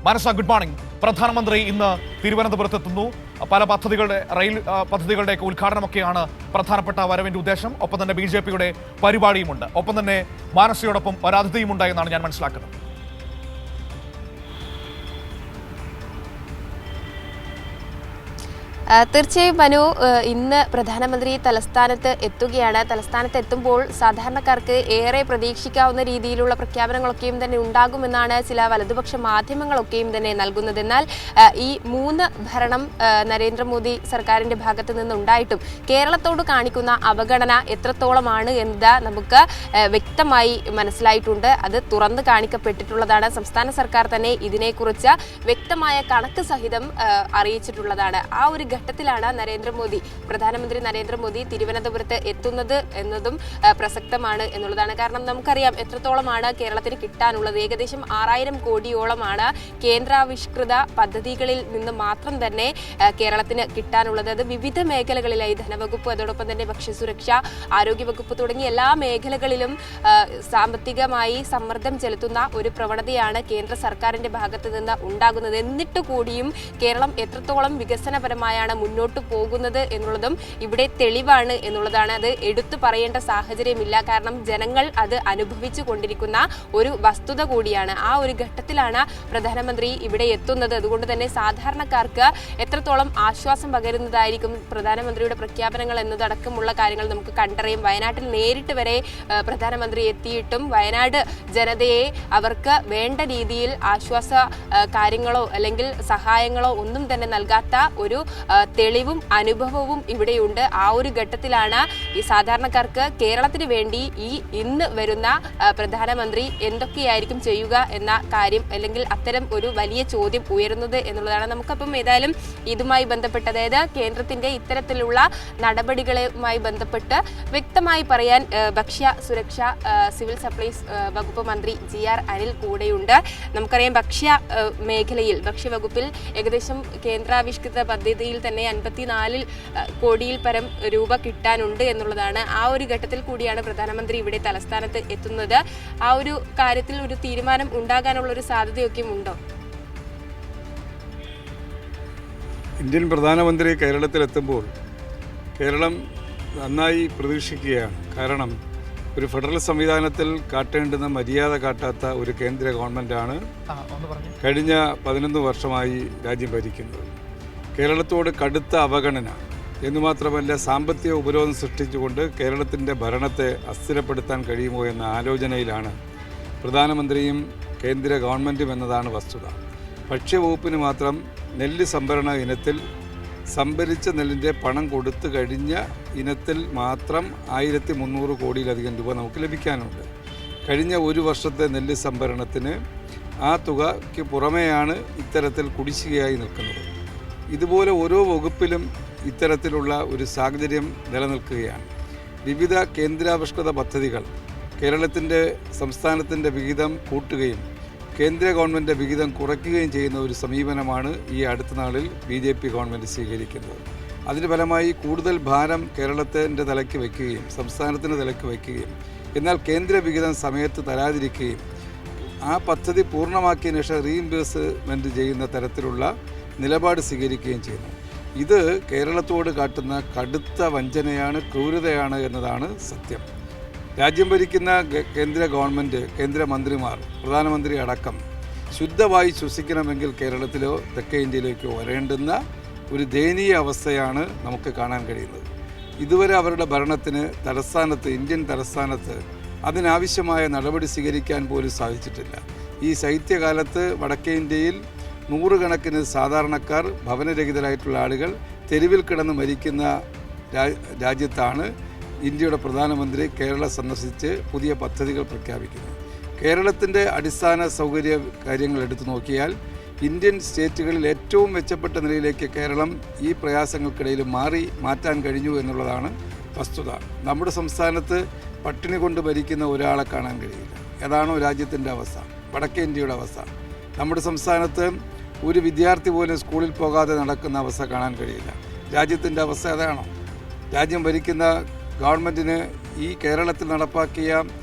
മാനസ, good morning. പ്രധാനമന്ത്രി ഇന്ന് തിരുവനന്തപുരത്തെത്തുന്നു. പല റെയിൽ പദ്ധതികളുടെയൊക്കെ ഉദ്ഘാടനമൊക്കെയാണ് പ്രധാനപ്പെട്ട വരവിന്റെ ഉദ്ദേശം. ഒപ്പം തന്നെ BJPയുടെ പരിപാടിയുമുണ്ട്. ഒപ്പം തന്നെ മാനസയോടൊപ്പം ഒരതിഥിയുമുണ്ട് എന്നാണ് ഞാൻ മനസ്സിലാക്കുന്നത്. തീർച്ചയായും മനു, ഇന്ന് പ്രധാനമന്ത്രി തലസ്ഥാനത്ത് എത്തുകയാണ്. തലസ്ഥാനത്ത് എത്തുമ്പോൾ സാധാരണക്കാർക്ക് ഏറെ പ്രതീക്ഷിക്കാവുന്ന രീതിയിലുള്ള പ്രഖ്യാപനങ്ങളൊക്കെയും തന്നെ ഉണ്ടാകുമെന്നാണ് ചില വലതുപക്ഷ മാധ്യമങ്ങളൊക്കെയും തന്നെ നൽകുന്നത്. എന്നാൽ ഈ 3 ഭരണം നരേന്ദ്രമോദി സർക്കാരിൻ്റെ ഭാഗത്ത് നിന്നുണ്ടായിട്ടും കേരളത്തോട് കാണിക്കുന്ന അവഗണന എത്രത്തോളമാണ് എന്നത് നമുക്ക് വ്യക്തമായി മനസ്സിലായിട്ടുണ്ട്. അത് തുറന്നു കാണിക്കപ്പെട്ടിട്ടുള്ളതാണ്. സംസ്ഥാന സർക്കാർ തന്നെ ഇതിനെക്കുറിച്ച് വ്യക്തമായ കണക്ക് സഹിതം അറിയിച്ചിട്ടുള്ളതാണ്. ആ ഒരു ഘട്ടത്തിലാണ് പ്രധാനമന്ത്രി നരേന്ദ്രമോദി തിരുവനന്തപുരത്ത് എത്തുന്നത് എന്നതും പ്രസക്തമാണ് എന്നുള്ളതാണ്. കാരണം നമുക്കറിയാം എത്രത്തോളമാണ് കേരളത്തിന് കിട്ടാനുള്ളത്. ഏകദേശം 6000 കോടിയോളമാണ് കേന്ദ്രാവിഷ്കൃത പദ്ധതികളിൽ നിന്ന് മാത്രം തന്നെ കേരളത്തിന് കിട്ടാനുള്ളത്. അത് വിവിധ മേഖലകളിലായി ധനവകുപ്പ്, അതോടൊപ്പം തന്നെ ഭക്ഷ്യസുരക്ഷ, ആരോഗ്യവകുപ്പ് തുടങ്ങിയ എല്ലാ മേഖലകളിലും സാമ്പത്തികമായി സമ്മർദ്ദം ചെലുത്തുന്ന ഒരു പ്രവണതയാണ് കേന്ദ്ര സർക്കാരിന്റെ ഭാഗത്ത് നിന്ന് ഉണ്ടാകുന്നത്. എന്നിട്ട് കൂടിയും കേരളം എത്രത്തോളം വികസനപരമായാണ് മുന്നോട്ട് പോകുന്നത് എന്നുള്ളതും ഇവിടെ തെളിവാണ് എന്നുള്ളതാണ്. അത് എടുത്തു പറയേണ്ട സാഹചര്യമില്ല. കാരണം ജനങ്ങൾ അത് അനുഭവിച്ചു കൊണ്ടിരിക്കുന്ന ഒരു വസ്തുത കൂടിയാണ്. ആ ഒരു ഘട്ടത്തിലാണ് പ്രധാനമന്ത്രി ഇവിടെ എത്തുന്നത്. അതുകൊണ്ട് തന്നെ സാധാരണക്കാർക്ക് എത്രത്തോളം ആശ്വാസം പകരുന്നതായിരിക്കും പ്രധാനമന്ത്രിയുടെ പ്രഖ്യാപനങ്ങൾ എന്നതടക്കമുള്ള കാര്യങ്ങൾ നമുക്ക് കണ്ടറിയും. വയനാട്ടിൽ നേരിട്ട് വരെ പ്രധാനമന്ത്രി എത്തിയിട്ടും വയനാട് ജനതയെ അവർക്ക് വേണ്ട രീതിയിൽ ആശ്വാസ കാര്യങ്ങളോ അല്ലെങ്കിൽ സഹായങ്ങളോ ഒന്നും തന്നെ നൽകാത്ത ഒരു തെളിവും അനുഭവവും ഇവിടെയുണ്ട്. ആ ഒരു ഘട്ടത്തിലാണ് ഈ സാധാരണക്കാർക്ക് കേരളത്തിന് വേണ്ടി ഇന്ന് വരുന്ന പ്രധാനമന്ത്രി എന്തൊക്കെയായിരിക്കും ചെയ്യുക എന്ന കാര്യം, അല്ലെങ്കിൽ അത്തരം ഒരു വലിയ ചോദ്യം ഉയരുന്നത് എന്നുള്ളതാണ്. നമുക്കപ്പം ഏതായാലും ഇതുമായി ബന്ധപ്പെട്ട്, അതായത് കേന്ദ്രത്തിന്റെ ഇത്തരത്തിലുള്ള നടപടികളുമായി ബന്ധപ്പെട്ട് വ്യക്തമായി പറയാൻ ഭക്ഷ്യ സുരക്ഷ സിവിൽ സപ്ലൈസ് വകുപ്പ് മന്ത്രി GR അനിൽ കൂടെയുണ്ട്. നമുക്കറിയാം ഭക്ഷ്യവകുപ്പിൽ ഏകദേശം കേന്ദ്രാവിഷ്കൃത പദ്ധതിയിൽ തന്നെ 54 കോടിയിൽ പരം രൂപ കിട്ടാനുണ്ട് എന്നുള്ളതാണ്. ആ ഒരു ഘട്ടത്തിൽ കൂടിയാണ് പ്രധാനമന്ത്രി ഇവിടെ തലസ്ഥാനത്ത് എത്തുന്നത്. ആ ഒരു കാര്യത്തിൽ ഒരു തീരുമാനം ഉണ്ടാകാനുള്ള ഒരു സാധ്യതയൊക്കെ ഉണ്ടോ? ഇന്ത്യൻ പ്രധാനമന്ത്രി കേരളത്തിലെത്തുമ്പോൾ കേരളം നന്നായി പ്രതീക്ഷിക്കുകയാണ്. കാരണം ഒരു ഫെഡറൽ സംവിധാനത്തിൽ കാട്ടേണ്ടുന്ന മര്യാദ കാട്ടാത്ത ഒരു കേന്ദ്ര ഗവൺമെൻറ്റാണ് കഴിഞ്ഞ 11 വർഷമായി രാജ്യം ഭരിക്കുന്നത്. കേരളത്തോട് കടുത്ത അവഗണന എന്നുമാത്രമല്ല, സാമ്പത്തിക ഉപരോധം സൃഷ്ടിച്ചുകൊണ്ട് കേരളത്തിൻ്റെ ഭരണത്തെ അസ്ഥിരപ്പെടുത്താൻ കഴിയുമോ എന്ന ആലോചനയിലാണ് പ്രധാനമന്ത്രിയും കേന്ദ്ര ഗവൺമെൻറ്റും എന്നതാണ് വസ്തുത. ഭക്ഷ്യവകുപ്പിന് മാത്രം നെല്ല് സംഭരണ ഇനത്തിൽ സംഭരിച്ച നെല്ലിൻ്റെ പണം കൊടുത്തു കഴിഞ്ഞ ഇനത്തിൽ മാത്രം 1300 കോടിയിലധികം രൂപ നമുക്ക് ലഭിക്കാനുണ്ട്. കഴിഞ്ഞ ഒരു വർഷത്തെ നെല്ല് സംഭരണത്തിന് ആ തുകയ്ക്ക് പുറമെയാണ് ഇത്തരത്തിൽ കുടിശ്ശികയായി നിൽക്കുന്നത്. ഇതുപോലെ ഓരോ വകുപ്പിലും ഇത്തരത്തിലുള്ള ഒരു സാഹചര്യം നിലനിൽക്കുകയാണ്. വിവിധ കേന്ദ്രാവിഷ്കൃത പദ്ധതികൾ സംസ്ഥാനത്തിൻ്റെ വിഹിതം കൂട്ടുകയും കേന്ദ്ര ഗവൺമെൻറ് വിഹിതം കുറയ്ക്കുകയും ചെയ്യുന്ന ഒരു സമീപനമാണ് ഈ അടുത്ത നാളിൽ BJP ഗവൺമെൻറ് സ്വീകരിക്കുന്നത്. അതിന് ഫലമായി കൂടുതൽ ഭാരം കേരളത്തിൻ്റെ തലയ്ക്ക് വയ്ക്കുകയും സംസ്ഥാനത്തിൻ്റെ തലയ്ക്ക് വയ്ക്കുകയും എന്നാൽ കേന്ദ്ര വിഹിതം സമയത്ത് തരാതിരിക്കുകയും ആ പദ്ധതി പൂർണ്ണമാക്കിയതിനു ശേഷം റീഇംബേഴ്സ്മെൻറ്റ് ചെയ്യുന്ന തരത്തിലുള്ള നിലപാട് സ്വീകരിക്കുകയും ചെയ്യുന്നു. ഇത് കേരളത്തോട് കാട്ടുന്ന കടുത്ത വഞ്ചനയാണ്, ക്രൂരതയാണ് എന്നതാണ് സത്യം. രാജ്യം ഭരിക്കുന്ന കേന്ദ്ര ഗവൺമെൻറ്, കേന്ദ്രമന്ത്രിമാർ, പ്രധാനമന്ത്രി അടക്കം ശുദ്ധമായി ശ്വസിക്കണമെങ്കിൽ കേരളത്തിലോ തെക്കേ ഇന്ത്യയിലേക്കോ വരേണ്ടുന്ന ഒരു ദയനീയ അവസ്ഥയാണ് നമുക്ക് കാണാൻ കഴിയുന്നത്. ഇതുവരെ അവരുടെ ഭരണത്തിന് ഇന്ത്യൻ തലസ്ഥാനത്ത് അതിനാവശ്യമായ നടപടി സ്വീകരിക്കാൻ പോലും സാധിച്ചിട്ടില്ല. ഈ ശൈത്യകാലത്ത് വടക്കേ ഇന്ത്യയിൽ 100 കണക്കിന് സാധാരണക്കാർ, ഭവനരഹിതരായിട്ടുള്ള ആളുകൾ തെരുവിൽ കിടന്ന് മരിക്കുന്ന രാജ്യത്താണ് ഇന്ത്യയുടെ പ്രധാനമന്ത്രി കേരളം സന്ദർശിച്ച് പുതിയ പദ്ധതികൾ പ്രഖ്യാപിക്കുന്നത്. കേരളത്തിൻ്റെ അടിസ്ഥാന സൗകര്യ കാര്യങ്ങൾ എടുത്തു നോക്കിയാൽ ഇന്ത്യൻ സ്റ്റേറ്റുകളിൽ ഏറ്റവും മെച്ചപ്പെട്ട നിലയിലേക്ക് കേരളം ഈ പ്രയാസങ്ങൾക്കിടയിൽ മാറ്റാൻ കഴിഞ്ഞു എന്നുള്ളതാണ് വസ്തുത. നമ്മുടെ സംസ്ഥാനത്ത് പട്ടിണി കൊണ്ട് ഭരിക്കുന്ന ഒരാളെ കാണാൻ കഴിയില്ല. ഏതാണോ രാജ്യത്തിൻ്റെ അവസ്ഥ, വടക്കേ ഇന്ത്യയുടെ അവസ്ഥ. നമ്മുടെ സംസ്ഥാനത്ത് ഒരു വിദ്യാർത്ഥി പോലും സ്കൂളിൽ പോകാതെ നടക്കുന്ന അവസ്ഥ കാണാൻ കഴിയില്ല. രാജ്യത്തിൻ്റെ അവസ്ഥ അതാണോ? രാജ്യം ഭരിക്കുന്ന ഗവൺമെൻറ്റിന് ഈ കേരളത്തിൽ നടപ്പാക്കിയ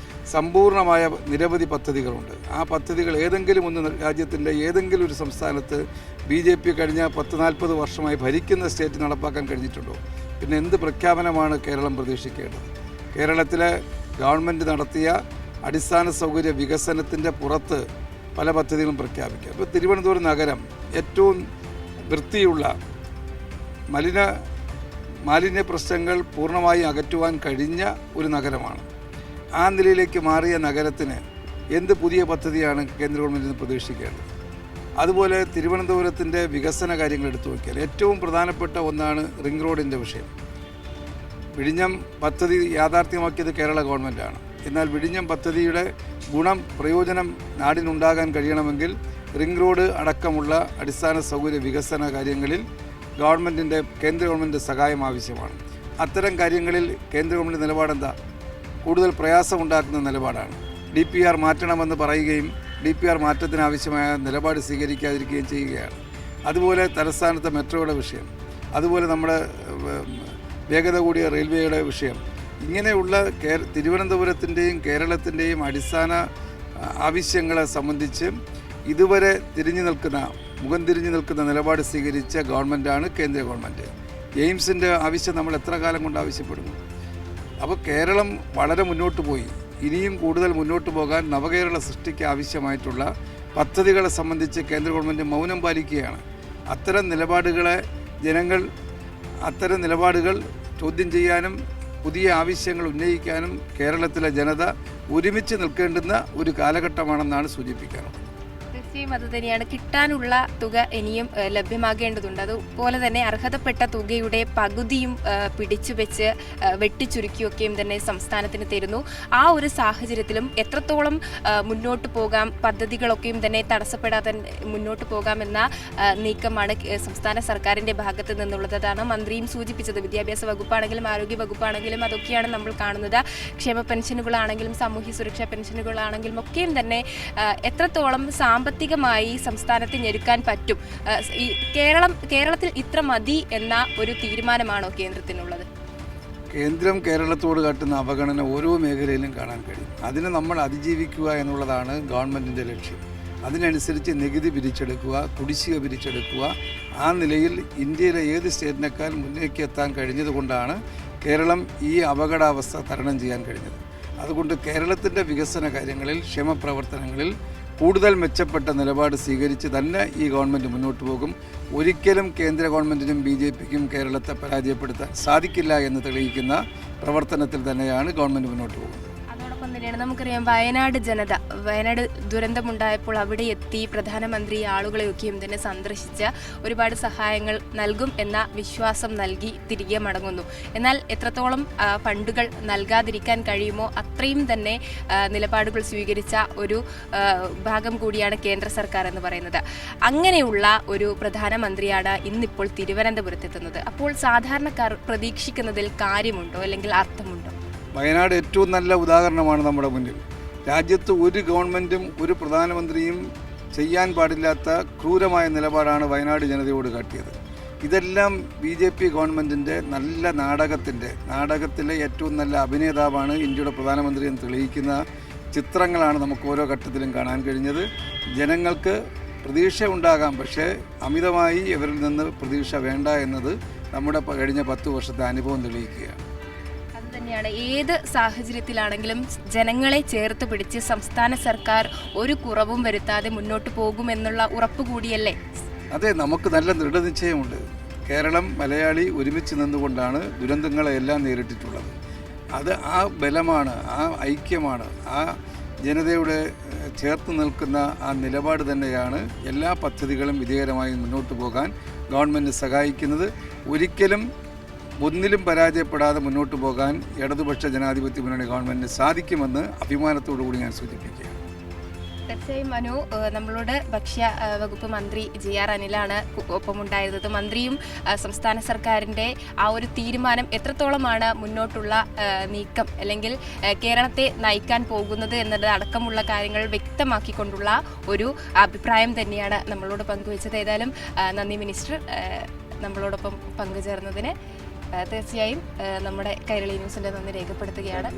സമ്പൂർണ്ണമായ നിരവധി പദ്ധതികളുണ്ട്. ആ പദ്ധതികൾ ഏതെങ്കിലും ഒന്ന് രാജ്യത്തിൻ്റെ ഏതെങ്കിലും ഒരു സംസ്ഥാനത്ത് BJP കഴിഞ്ഞ 10-40 വർഷമായി ഭരിക്കുന്ന സ്റ്റേറ്റ് നടപ്പാക്കാൻ കഴിഞ്ഞിട്ടുണ്ടോ? പിന്നെ എന്ത് പ്രഖ്യാപനമാണ് കേരളം പ്രതീക്ഷിക്കേണ്ടത്? കേരളത്തിലെ ഗവൺമെൻറ് നടത്തിയ അടിസ്ഥാന സൗകര്യ വികസനത്തിൻ്റെ പുറത്ത് പല പദ്ധതികളും പ്രഖ്യാപിക്കുക. ഇപ്പോൾ തിരുവനന്തപുരം നഗരം ഏറ്റവും വൃത്തിയുള്ള മാലിന്യ പ്രശ്നങ്ങൾ പൂർണ്ണമായും അകറ്റുവാൻ കഴിഞ്ഞ ഒരു നഗരമാണ്. ആ നിലയിലേക്ക് മാറിയ നഗരത്തിന് എന്ത് പുതിയ പദ്ധതിയാണ് കേന്ദ്ര ഗവൺമെൻറ്റിന് പ്രതീക്ഷിക്കേണ്ടത്? അതുപോലെ തിരുവനന്തപുരത്തിൻ്റെ വികസന കാര്യങ്ങൾ എടുത്തു നോക്കിയാൽ ഏറ്റവും പ്രധാനപ്പെട്ട ഒന്നാണ് റിംഗ് റോഡിൻ്റെ വിഷയം. വിഴിഞ്ഞം പദ്ധതി യാഥാർത്ഥ്യമാക്കിയത് കേരള ഗവൺമെൻറ്റാണ്. എന്നാൽ വിഴിഞ്ഞം പദ്ധതിയുടെ പ്രയോജനം നാടിനുണ്ടാകാൻ കഴിയണമെങ്കിൽ റിംഗ് റോഡ് അടക്കമുള്ള അടിസ്ഥാന സൗകര്യ വികസന കാര്യങ്ങളിൽ കേന്ദ്ര ഗവൺമെൻറ് സഹായം ആവശ്യമാണ്. അത്തരം കാര്യങ്ങളിൽ കേന്ദ്ര ഗവൺമെൻറ് നിലപാടെന്താ? കൂടുതൽ പ്രയാസമുണ്ടാക്കുന്ന നിലപാടാണ്. DPR മാറ്റണമെന്ന് പറയുകയും DPR മാറ്റത്തിനാവശ്യമായ നിലപാട് സ്വീകരിക്കാതിരിക്കുകയും ചെയ്യുകയാണ്. അതുപോലെ തലസ്ഥാനത്തെ മെട്രോയുടെ വിഷയം, അതുപോലെ നമ്മുടെ വേഗത കൂടിയ റെയിൽവേയുടെ വിഷയം, ഇങ്ങനെയുള്ള തിരുവനന്തപുരത്തിൻ്റെയും കേരളത്തിൻ്റെയും അടിസ്ഥാന ആവശ്യങ്ങളെ സംബന്ധിച്ച് ഇതുവരെ മുഖം തിരിഞ്ഞു നിൽക്കുന്ന നിലപാട് സ്വീകരിച്ച ഗവൺമെൻറ്റാണ് കേന്ദ്ര ഗവൺമെൻറ്. എയിംസിൻ്റെ ആവശ്യം നമ്മൾ എത്ര കാലം കൊണ്ട് ആവശ്യപ്പെടുന്നു? അപ്പോൾ കേരളം വളരെ മുന്നോട്ട് പോയി. ഇനിയും കൂടുതൽ മുന്നോട്ട് പോകാൻ നവകേരള സൃഷ്ടിക്ക് ആവശ്യമായിട്ടുള്ള പദ്ധതികളെ സംബന്ധിച്ച് കേന്ദ്ര ഗവൺമെൻറ് മൗനം പാലിക്കുകയാണ്. അത്തരം നിലപാടുകൾ ചോദ്യം ചെയ്യാനും പുതിയ ആവശ്യങ്ങൾ ഉന്നയിക്കാനും കേരളത്തിലെ ജനത ഒരുമിച്ച് നിൽക്കേണ്ടുന്ന ഒരു കാലഘട്ടമാണെന്നാണ് സൂചിപ്പിക്കാനുള്ളത്. തീർച്ചയായും അത് തന്നെയാണ്. കിട്ടാനുള്ള തുക ഇനിയും ലഭ്യമാകേണ്ടതുണ്ട്. അതുപോലെ തന്നെ അർഹതപ്പെട്ട തുകയുടെ പകുതിയും പിടിച്ചു വെച്ച് വെട്ടിച്ചുരുക്കിയൊക്കെയും തന്നെ സംസ്ഥാനത്തിന് തരുന്നു. ആ ഒരു സാഹചര്യത്തിലും എത്രത്തോളം മുന്നോട്ട് പോകാം, പദ്ധതികളൊക്കെയും തന്നെ തടസ്സപ്പെടാതെ മുന്നോട്ട് പോകാമെന്ന നീക്കമാണ് സംസ്ഥാന സർക്കാരിൻ്റെ ഭാഗത്ത് നിന്നുള്ളതാണ് മന്ത്രിയും സൂചിപ്പിച്ചത്. വിദ്യാഭ്യാസ വകുപ്പാണെങ്കിലും ആരോഗ്യ വകുപ്പാണെങ്കിലും അതൊക്കെയാണ് നമ്മൾ കാണുന്നത്. ക്ഷേമ പെൻഷനുകളാണെങ്കിലും സാമൂഹ്യ സുരക്ഷാ പെൻഷനുകളാണെങ്കിലും ഒക്കെയും തന്നെ എത്രത്തോളം സാമ്പത്തികമായി സംസ്ഥാനത്തെ ഞെരുക്കാൻ പറ്റും. ഈ കേരളത്തിൽ ഇത്ര മതി എന്ന ഒരു തീരുമാനമാണോ കേന്ദ്രത്തിനുള്ളത്? കേന്ദ്രം കേരളത്തോട് കാട്ടുന്ന അവഗണന ഓരോ മേഖലയിലും കാണാൻ കഴിയും. അതിനെ നമ്മൾ അതിജീവിക്കുക എന്നുള്ളതാണ് ഗവൺമെൻറ്റിൻ്റെ ലക്ഷ്യം. അതിനനുസരിച്ച് നികുതി പിരിച്ചെടുക്കുക, കുടിശ്ശിക പിരിച്ചെടുക്കുക. ആ നിലയിൽ ഇന്ത്യയിലെ ഏത് സ്റ്റേറ്റിനേക്കാൾ മുന്നേക്ക് എത്താൻ കഴിഞ്ഞതുകൊണ്ടാണ് കേരളം ഈ അപകടാവസ്ഥ തരണം ചെയ്യാൻ കഴിഞ്ഞത്. അതുകൊണ്ട് കേരളത്തിൻ്റെ വികസന കാര്യങ്ങളിൽ, ക്ഷേമപ്രവർത്തനങ്ങളിൽ കൂടുതൽ മെച്ചപ്പെട്ട നിലപാട് സ്വീകരിച്ച് തന്നെ ഈ ഗവൺമെൻറ് മുന്നോട്ട് പോകും. ഒരിക്കലും കേന്ദ്ര ഗവൺമെൻറ്റിനും BJPക്കും കേരളത്തെ പരാജയപ്പെടുത്താൻ സാധിക്കില്ല എന്ന് തെളിയിക്കുന്ന പ്രവർത്തനത്തിൽ തന്നെയാണ് ഗവൺമെൻറ് മുന്നോട്ട് പോകുന്നത്. അതോടൊപ്പം തന്നെയാണ് നമുക്കറിയാം വയനാട് ദുരന്തമുണ്ടായപ്പോൾ അവിടെ എത്തി പ്രധാനമന്ത്രി ആളുകളെയൊക്കെയും തന്നെ സന്ദർശിച്ച് ഒരുപാട് സഹായങ്ങൾ നൽകും എന്ന വിശ്വാസം നൽകി തിരികെ മടങ്ങുന്നു. എന്നാൽ എത്രത്തോളം ഫണ്ടുകൾ നൽകാതിരിക്കാൻ കഴിയുമോ അത്രയും തന്നെ നിലപാടുകൾ സ്വീകരിച്ച ഒരു ഭാഗം കൂടിയാണ് കേന്ദ്ര സർക്കാർ എന്ന് പറയുന്നത്. അങ്ങനെയുള്ള ഒരു പ്രധാനമന്ത്രിയാണ് ഇന്നിപ്പോൾ തിരുവനന്തപുരത്തെത്തുന്നത്. അപ്പോൾ സാധാരണക്കാർ പ്രതീക്ഷിക്കുന്നതിൽ കാര്യമുണ്ടോ അല്ലെങ്കിൽ അർത്ഥമുണ്ടോ? വയനാട് ഏറ്റവും നല്ല ഉദാഹരണമാണ് നമ്മുടെ മുന്നിൽ. രാജ്യത്ത് ഒരു ഗവൺമെൻറ്റും ഒരു പ്രധാനമന്ത്രിയും ചെയ്യാൻ പാടില്ലാത്ത ക്രൂരമായ നിലപാടാണ് വയനാട് ജനതയോട് കാട്ടിയത്. ഇതെല്ലാം BJP ഗവൺമെൻറ്റിൻ്റെ നല്ല നാടകത്തിലെ ഏറ്റവും നല്ല അഭിനേതാവാണ് ഇന്ത്യയുടെ പ്രധാനമന്ത്രി എന്ന് തെളിയിക്കുന്ന ചിത്രങ്ങളാണ് നമുക്ക് ഓരോ ഘട്ടത്തിലും കാണാൻ കഴിഞ്ഞത്. ജനങ്ങൾക്ക് പ്രതീക്ഷ ഉണ്ടാകാം, പക്ഷേ അമിതമായി ഇവരിൽ നിന്ന് പ്രതീക്ഷ വേണ്ട എന്നത് നമ്മുടെ കഴിഞ്ഞ 10 വർഷത്തെ അനുഭവം തെളിയിക്കുകയാണ്. ഏത് സാഹചര്യത്തിലാണെങ്കിലും ജനങ്ങളെ ചേർത്ത് പിടിച്ച് സംസ്ഥാന സർക്കാർ ഒരു കുറവും വരുത്താതെ മുന്നോട്ട് പോകുമെന്നുള്ള ഉറപ്പ് കൂടിയല്ലേ? അതെ, നമുക്ക് നല്ല ദൃഢനിശ്ചയമുണ്ട്. കേരളം മലയാളി ഒരുമിച്ച് നിന്നുകൊണ്ടാണ് ദുരന്തങ്ങളെല്ലാം നേരിട്ടിട്ടുള്ളത്. അത് ആ ബലമാണ്, ആ ഐക്യമാണ്, ആ ജനതയുടെ ചേർത്ത് നിൽക്കുന്ന ആ നിലപാട് തന്നെയാണ് എല്ലാ പദ്ധതികളും വിജയകരമായി മുന്നോട്ട് പോകാൻ ഗവൺമെൻറ് സഹായിക്കുന്നത്. ഒരിക്കലും ഒന്നിലും പരാജയപ്പെടാതെ മുന്നോട്ട് പോകാൻ ഇടതുപക്ഷ ജനാധിപത്യ മുന്നണി ഗവൺമെൻറ്റിന് സാധിക്കുമെന്ന് അഭിമാനത്തോടു കൂടി ഞാൻ സൂചിപ്പിക്കുകയാണ്. തീർച്ചയായും മനു, നമ്മളോട് ഭക്ഷ്യ വകുപ്പ് മന്ത്രി JR അനിലാണ് ഒപ്പമുണ്ടായിരുന്നത്. മന്ത്രിയും സംസ്ഥാന സർക്കാരിൻ്റെ ആ ഒരു തീരുമാനം എത്രത്തോളമാണ് മുന്നോട്ടുള്ള നീക്കം അല്ലെങ്കിൽ കേരളത്തെ നയിക്കാൻ പോകുന്നത് എന്നത് അടക്കമുള്ള കാര്യങ്ങൾ വ്യക്തമാക്കിക്കൊണ്ടുള്ള ഒരു അഭിപ്രായം തന്നെയാണ് നമ്മളോട് പങ്കുവച്ചത്. ഏതായാലും നന്ദി മിനിസ്റ്റർ നമ്മളോടൊപ്പം പങ്കുചേർന്നതിന്. തീർച്ചയായും നമ്മുടെ കൈരളി ന്യൂസിൻ്റെ നന്ദി രേഖപ്പെടുത്തുകയാണ്.